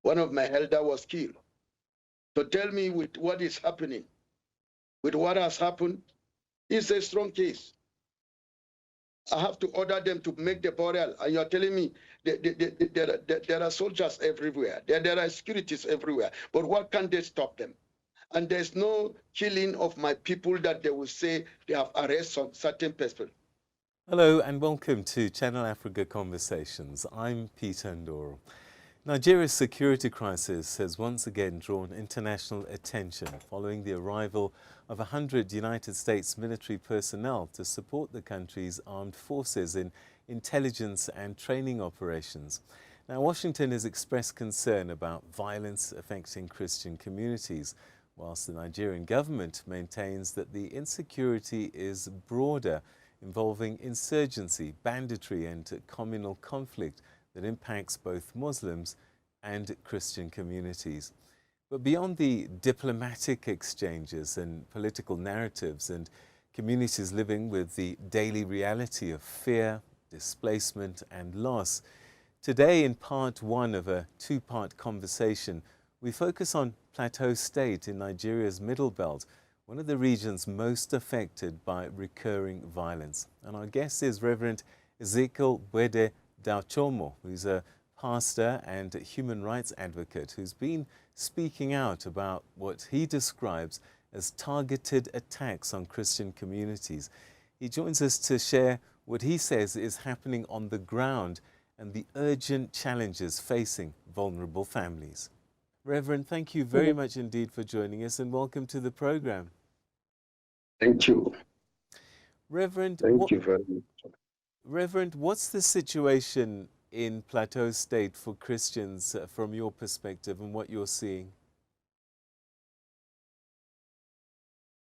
One of my elder was killed. So tell me with what is happening, with what has happened, it's a strong case. I have to order them to make the burial, and you're telling me there are soldiers everywhere, there are securities everywhere, but what can they stop them? And there's no killing of my people that they will say they have arrested some certain person. Hello and welcome to Channel Africa Conversations. I'm Peter Ndoro. Nigeria's security crisis has once again drawn international attention following the arrival of 100 United States military personnel to support the country's armed forces in intelligence and training operations. Now, Washington has expressed concern about violence affecting Christian communities, whilst the Nigerian government maintains that the insecurity is broader, involving insurgency, banditry and communal conflict that impacts both Muslims and Christian communities. But beyond the diplomatic exchanges and political narratives and communities living with the daily reality of fear, displacement and loss, today in part one of a two-part conversation, we focus on Plateau State in Nigeria's Middle Belt, one of the regions most affected by recurring violence. And our guest is Reverend Ezekiel Bwede Dachomo, who's a pastor and human rights advocate who's been speaking out about what he describes as targeted attacks on Christian communities. He joins us to share what he says is happening on the ground and the urgent challenges facing vulnerable families. Reverend, thank you very much indeed for joining us and welcome to the program. Thank you. Reverend, Thank you very much. Reverend, what's the situation in Plateau State for Christians from your perspective and what you're seeing?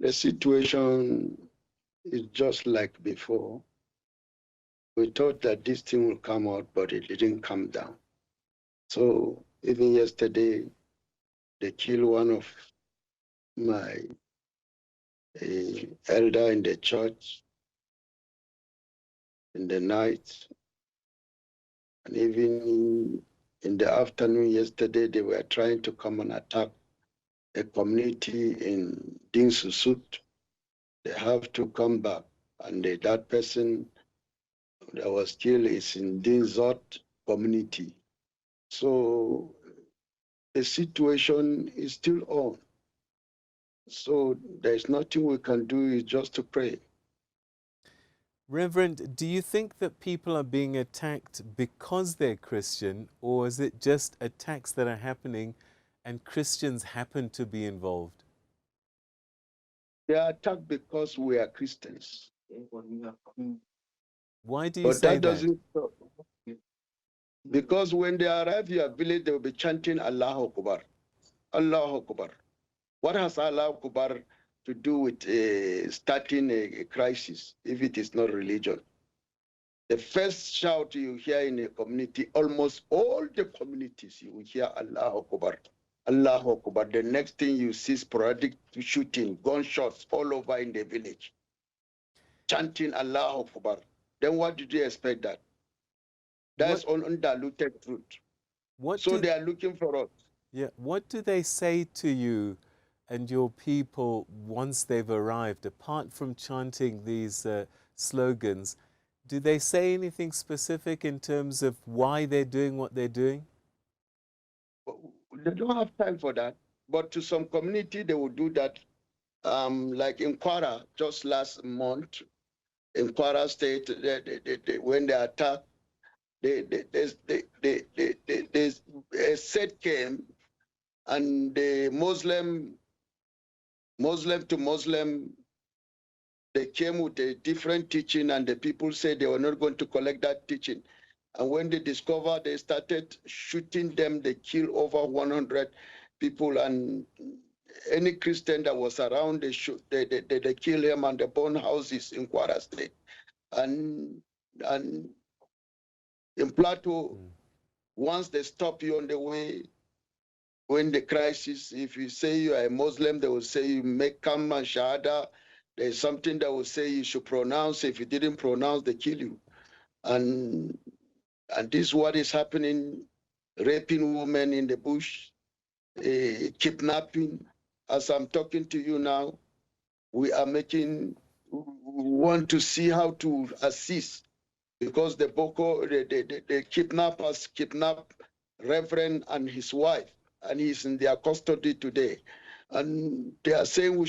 The situation is just like before. We thought that this thing will come out, but it didn't come down. So even yesterday, they killed one of my elder in the church in the night. And even in the afternoon yesterday, they were trying to come and attack a community in Dinsusut. They have to come back. And that person that was killed is in Dinzot community. So the situation is still on. So there's nothing we can do, is just to pray. Reverend, do you think that people are being attacked because they're Christian, or is it just attacks that are happening and Christians happen to be involved? They are attacked because we are Christians. Why do you say that? Doesn't stop. Because when they arrive your village, they will be chanting Allahu Akbar. Allahu Akbar. What has Allahu Akbar to do with starting a crisis if it is not religion? The first shout you hear in a community, almost all the communities, you will hear Allahu Akbar. Allahu Akbar. The next thing you see sporadic shooting, gunshots all over in the village. Chanting Allahu Akbar. Then what did you expect that? That's undiluted truth. So they are looking for us. Yeah. What do they say to you and your people once they've arrived, apart from chanting these slogans? Do they say anything specific in terms of why they're doing what they're doing? They don't have time for that. But to some community, they will do that. Like in Kwara, just last month, in Kwara State, when they attacked, a set came, and the Muslim to Muslim, they came with a different teaching, and the people said they were not going to collect that teaching. And when they discovered, they started shooting them. They killed over 100 people, and any Christian that was around, they kill him, and they burn houses in Kwara State. And in Plateau, once they stop you on the way, when the crisis, if you say you are a Muslim, they will say you make Kamma Shahada. There's something that will say you should pronounce. If you didn't pronounce, they kill you. And this is what is happening raping women in the bush, kidnapping. As I'm talking to you now, we want to see how to assist, because the kidnappers kidnapped Reverend and his wife, and he's in their custody today. And they are saying we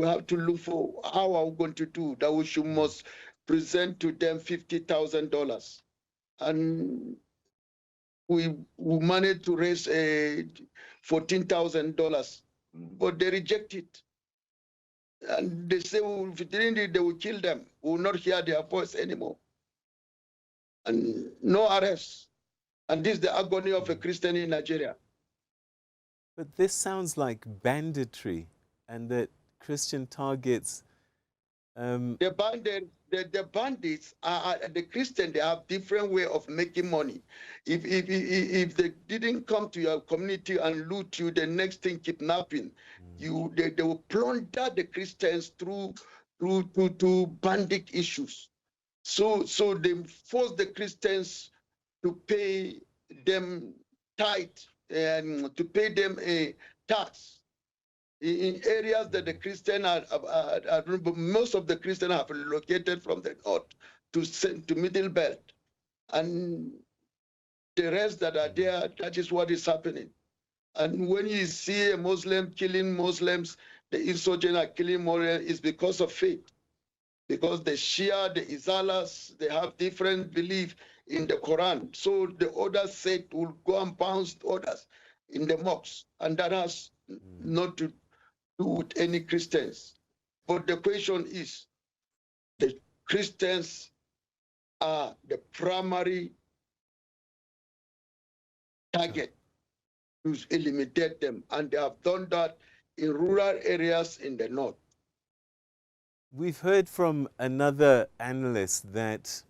have to look for how are we going to do that. Must present to them $50,000. And we managed to raise $14,000, but they reject it. And they say, well, if it didn't, they will kill them. We will not hear their voice anymore. And no arrests. And this is the agony of a Christian in Nigeria. But this sounds like banditry, and that Christian targets. The bandits are the Christian. They have different way of making money. If they didn't come to your community and loot you, the next thing kidnapping, they will plunder the Christians through bandit issues. So they force the Christians to pay them tithe and to pay them a tax in areas that the Christians most of the Christians have relocated from the north to Middle Belt, and the rest that are there, that is what is happening. And when you see a Muslim killing Muslims, the insurgents are killing Muslims, is because of faith. Because the Shia, the Izalas, they have different belief in the Quran. So the other sect will go and bounce others in the mosques. And that has not to do with any Christians. But the question is, the Christians are the primary target to eliminate them. And they have done that in rural areas in the north. We've heard from another analyst that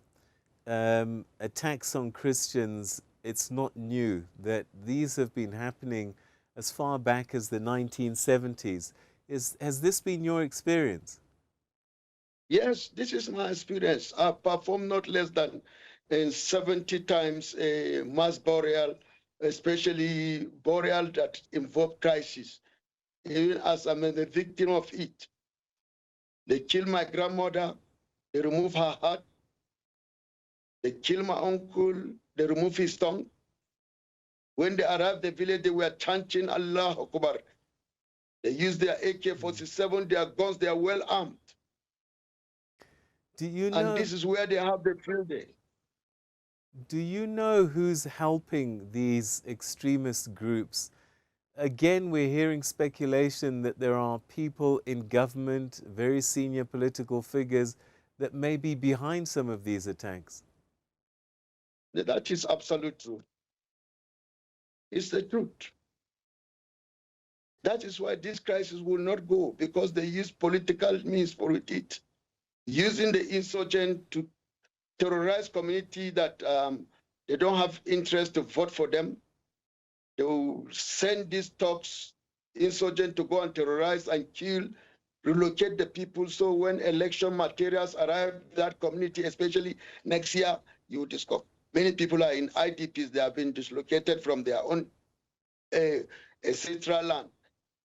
attacks on Christians, it's not new, that these have been happening as far back as the 1970s. Has this been your experience? Yes, this is my experience. I've performed not less than 70 times a mass burial, especially burial that involve crisis, even as I'm the victim of it. They kill my grandmother, they remove her heart. They kill my uncle, they remove his tongue. When they arrived the village, they were chanting Allah Akbar. They used their AK-47, their guns, they are well armed. Do you know, and this is where they have the field day. Do you know who's helping these extremist groups? Again, we're hearing speculation that there are people in government, very senior political figures, that may be behind some of these attacks. That is absolute truth. It's the truth. That is why this crisis will not go, because they use political means for it. Using the insurgent to terrorize community that they don't have interest to vote for them. They will send these thugs, insurgent, to go and terrorize and kill, relocate the people. So when election materials arrive that community, especially next year, you discover many people are in IDPs. They have been dislocated from their own ancestral land.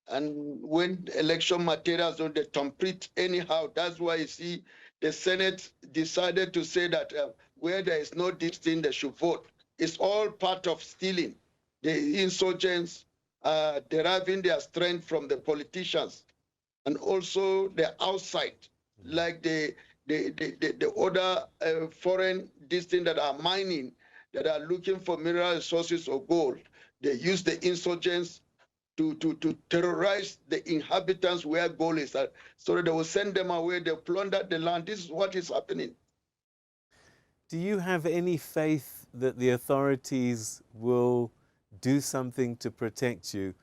And when election materials don't, they complete anyhow. That's why you see the Senate decided to say that where there is no this thing, they should vote. It's all part of stealing. The insurgents are deriving their strength from the politicians, and also the outside, like the other foreign this thing that are mining, that are looking for mineral resources or gold. They use the insurgents to terrorize the inhabitants where gold is at. So they will send them away, they plunder the land. This is what is happening. Do you have any faith that the authorities will do something to protect you?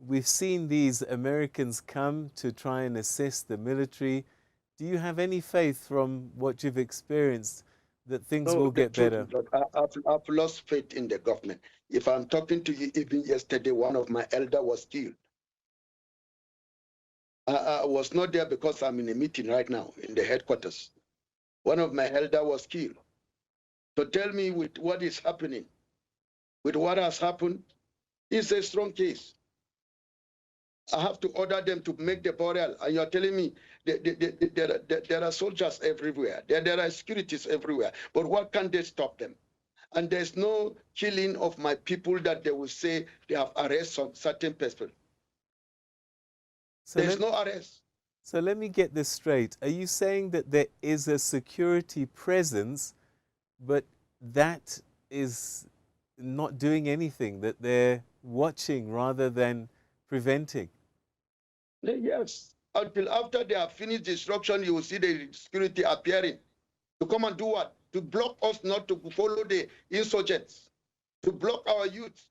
We've seen these Americans come to try and assist the military. Do you have any faith from what you've experienced that things will get better? I've lost faith in the government. If I'm talking to you, even yesterday, one of my elders was killed. I was not there because I'm in a meeting right now in the headquarters. One of my elders was killed. So tell me with what is happening. with what has happened, it's a strong case. I have to order them to make the burial, and you're telling me there are soldiers everywhere, there are securities everywhere, but what can they stop them? And there's no killing of my people that they will say they have arrested some certain person. So there's no arrest. So let me get this straight. Are you saying that there is a security presence, but that is not doing anything, that they're watching rather than preventing? Yes. Until after they have finished destruction, you will see the security appearing. To come and do what? To block us not to follow the insurgents, to block our youth.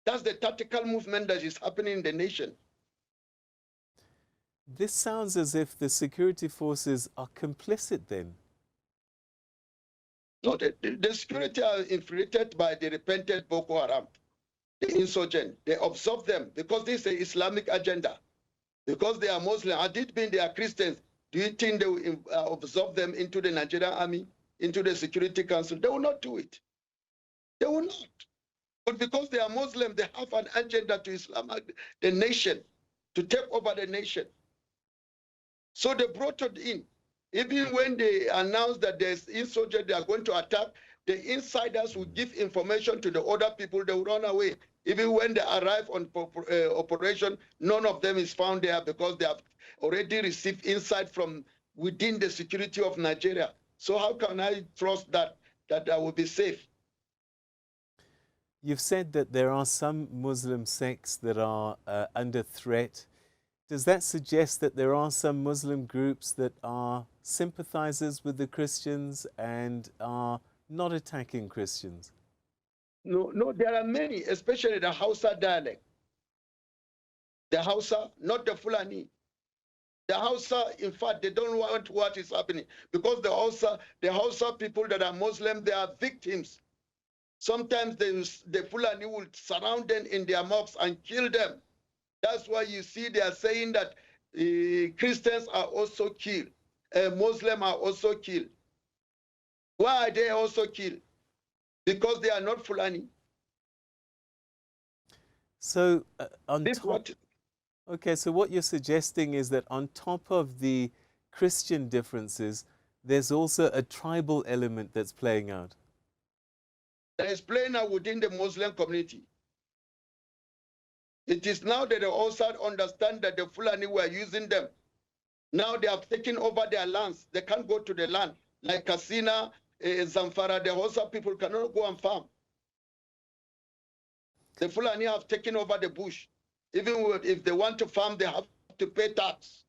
That's the tactical movement that is happening in the nation. This sounds as if the security forces are complicit then. No, the security are infiltrated by the repentant Boko Haram, the insurgent. They observe them because this is an Islamic agenda. Because they are Muslim, had it been they are Christians, do you think they will absorb them into the Nigerian army, into the Security Council? They will not do it. They will not. But because they are Muslim, they have an agenda to Islam, the nation, to take over the nation. So they brought it in. Even when they announced that there's insurgents, they are going to attack, the insiders will give information to the other people, they will run away. Even when they arrive on operation, none of them is found there because they have already received insight from within the security of Nigeria. So how can I trust that I will be safe? You've said that there are some Muslim sects that are under threat. Does that suggest that there are some Muslim groups that are sympathizers with the Christians and are not attacking Christians? No, there are many, especially the Hausa dialect. The Hausa, not the Fulani. The Hausa, in fact, they don't want what is happening because the Hausa people that are Muslim, they are victims. Sometimes the Fulani will surround them in their mosques and kill them. That's why you see they are saying that Christians are also killed, Muslims are also killed. Why are they also killed? Because they are not Fulani. So okay, so what you're suggesting is that on top of the Christian differences, there's also a tribal element that's playing out. That is playing out within the Muslim community. It is now that they also understand that the Fulani were using them. Now they have taken over their lands. They can't go to the land. Like Katsina, Zamfara, the Hausa people cannot go and farm. The Fulani have taken over the bush. Even if they want to farm, they have to pay tax.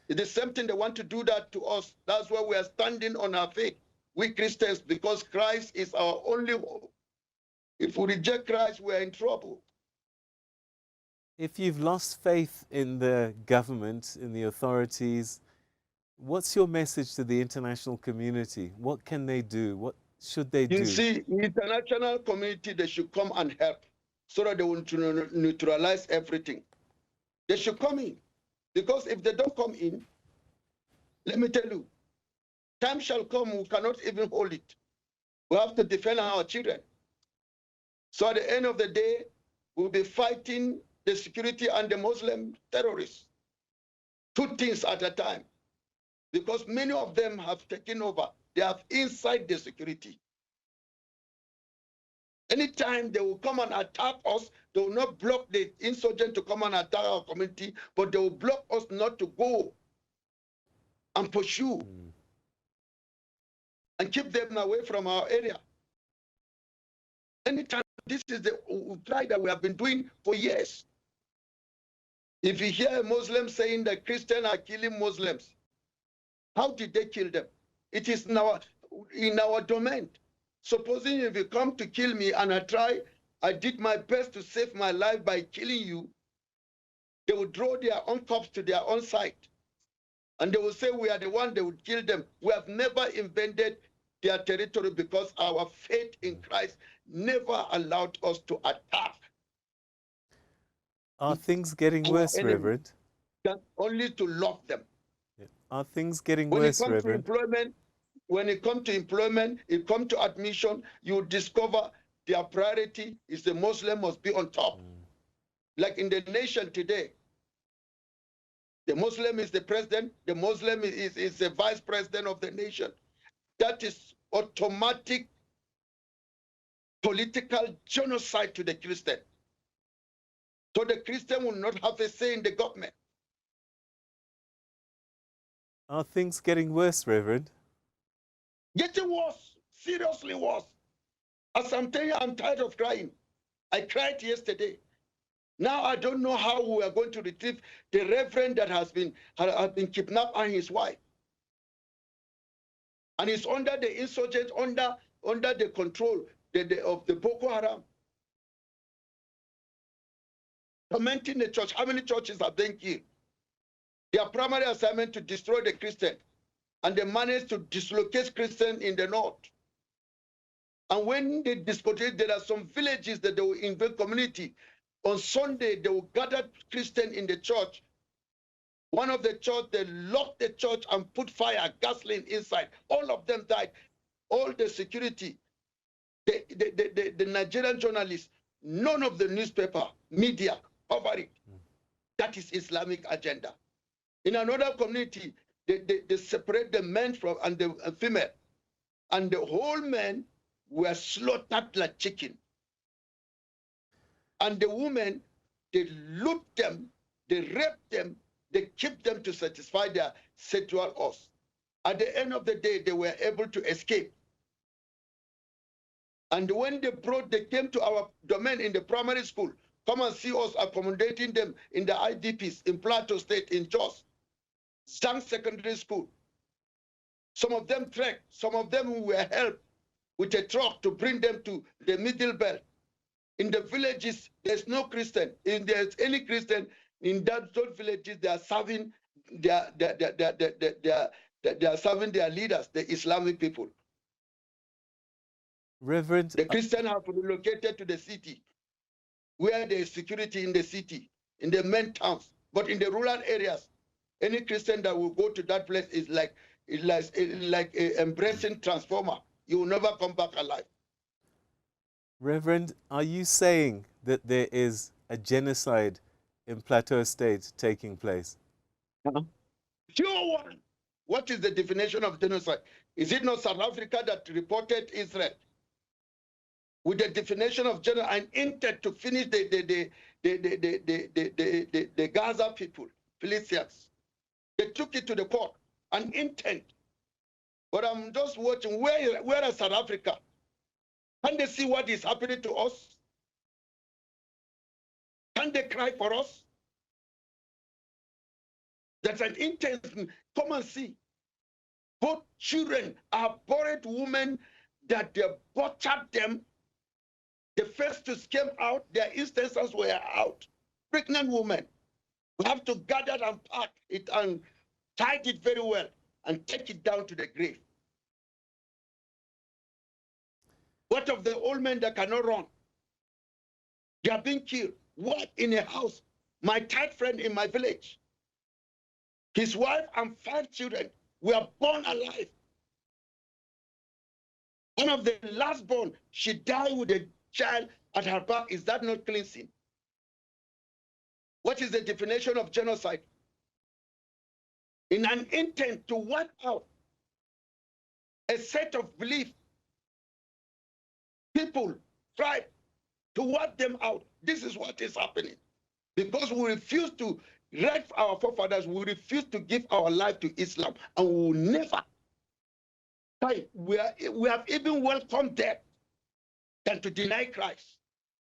It is the same thing, they want to do that to us. That's why we are standing on our faith, we Christians, because Christ is our only hope. If we reject Christ, we are in trouble. If you've lost faith in the government, in the authorities, what's your message to the international community? What can they do? What should they do? You see, the international community, they should come and help so that they will neutralize everything. They should come in. Because if they don't come in, let me tell you, time shall come, we cannot even hold it. We have to defend our children. So at the end of the day, we'll be fighting the security and the Muslim terrorists. Two things at a time. Because many of them have taken over. They have inside the security. Anytime they will come and attack us, they will not block the insurgent to come and attack our community, but they will block us not to go and pursue and keep them away from our area. Anytime, this is the try that we have been doing for years. If you hear a Muslim saying that Christians are killing Muslims, how did they kill them? It is in our domain. Supposing if you come to kill me and I did my best to save my life by killing you, they would draw their own corpse to their own side. And they will say we are the one that would kill them. We have never invaded their territory because our faith in Christ never allowed us to attack. Are things getting worse, Reverend? Only to love them. Yeah. Are things getting worse, Reverend? When it comes to employment, it comes to admission, you discover their priority is the Muslim must be on top. Like in the nation today, the Muslim is the president, the Muslim is the vice president of the nation. That is automatic political genocide to the Christian. So the Christian will not have a say in the government. Are things getting worse, Reverend? Getting worse, seriously worse. As I'm telling you, I'm tired of crying. I cried yesterday. Now I don't know how we are going to retrieve the Reverend that has been kidnapped and his wife. And he's under the insurgents, under the control of the Boko Haram. Tormenting the church. How many churches are being killed? Their primary assignment to destroy the Christian. And they managed to dislocate Christians in the north. And when they dislocated, there are some villages that they will invade community. On Sunday, they will gather Christians in the church. One of the church, they locked the church and put fire, gasoline inside. All of them died. All the security, the Nigerian journalists, none of the newspaper, media cover it. That is Islamic agenda. In another community, they separate the men from and the female. And the whole men were slaughtered like chicken. And the women, they loot them, they rape them, they keep them to satisfy their sexual urge. At the end of the day, they were able to escape. And when they came to our domain in the primary school, come and see us accommodating them in the IDPs in Plateau State, in Jos, Zhang Secondary School. Some of them trekked, some of them were helped with a truck to bring them to the Middle Belt. In the villages, there's no Christian. If there's any Christian in those villages, they are serving serving their leaders, the Islamic people. Reverend, the Christians have relocated to the city, where there is security in the city, in the main towns. But in the rural areas, any Christian that will go to that place is like a embracing transformer. You will never come back alive. Reverend, are you saying that there is a genocide in Plateau State taking place? Pure one. What is the definition of genocide? Is it not South Africa that reported Israel with the definition of genocide and intent to finish the Gaza people, Philistines? They took it to the court, an intent. But I'm just watching, where is South Africa? Can they see what is happening to us? Can they cry for us? That's an intent. Come and see. Both children are buried women that they butchered them. The first to came out, their instances were out. Pregnant women. We have to gather and pack it and tie it very well and take it down to the grave. What of the old men that cannot run? They are being killed. What in a house? My tight friend in my village, his wife and 5 children were born alive. One of the last born, she died with a child at her back. Is that not cleansing? What is the definition of genocide? In an intent to wipe out a set of beliefs, people, tribe, to wipe them out. This is what is happening. Because we refuse to, like our forefathers, we refuse to give our life to Islam, and we will never. We have even welcomed death than to deny Christ.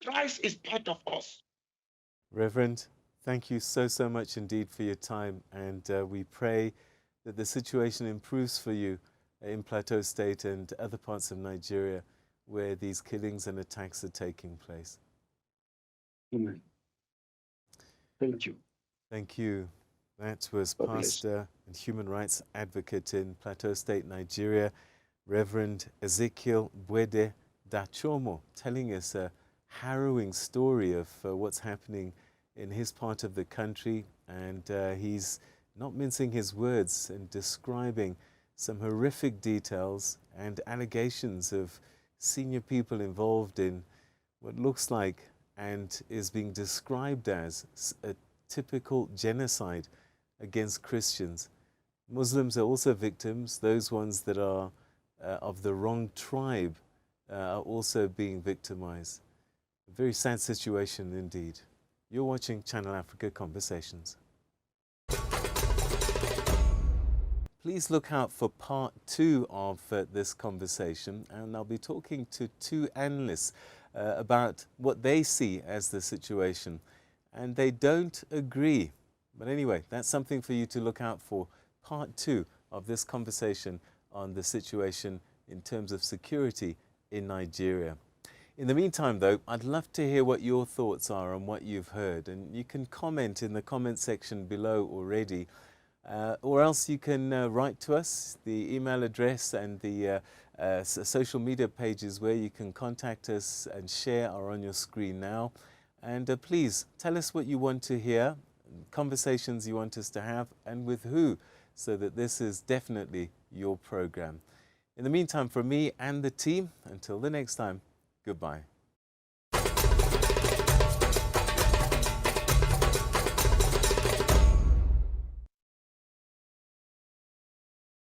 Christ is part of us. Reverend, thank you so much indeed for your time, and we pray that the situation improves for you in Plateau State and other parts of Nigeria where these killings and attacks are taking place. Amen. Thank you. Thank you. That was pastor and human rights advocate in Plateau State, Nigeria, Reverend Ezekiel Bwede Dachomo, telling us a harrowing story of what's happening in his part of the country, and he's not mincing his words in describing some horrific details and allegations of senior people involved in what looks like and is being described as a typical genocide against Christians. Muslims are also victims. Those ones that are of the wrong tribe are also being victimized. A very sad situation indeed. You're watching Channel Africa Conversations. Please look out for part 2 of this conversation, and I'll be talking to 2 analysts about what they see as the situation, and they don't agree. But anyway, that's something for you to look out for. Part 2 of this conversation on the situation in terms of security in Nigeria. In the meantime, though, I'd love to hear what your thoughts are on what you've heard, and you can comment in the comment section below already, or else you can write to us. The email address and the social media pages where you can contact us and share are on your screen now. And please tell us what you want to hear, conversations you want us to have, and with who, so that this is definitely your program. In the meantime, from me and the team, until the next time, goodbye.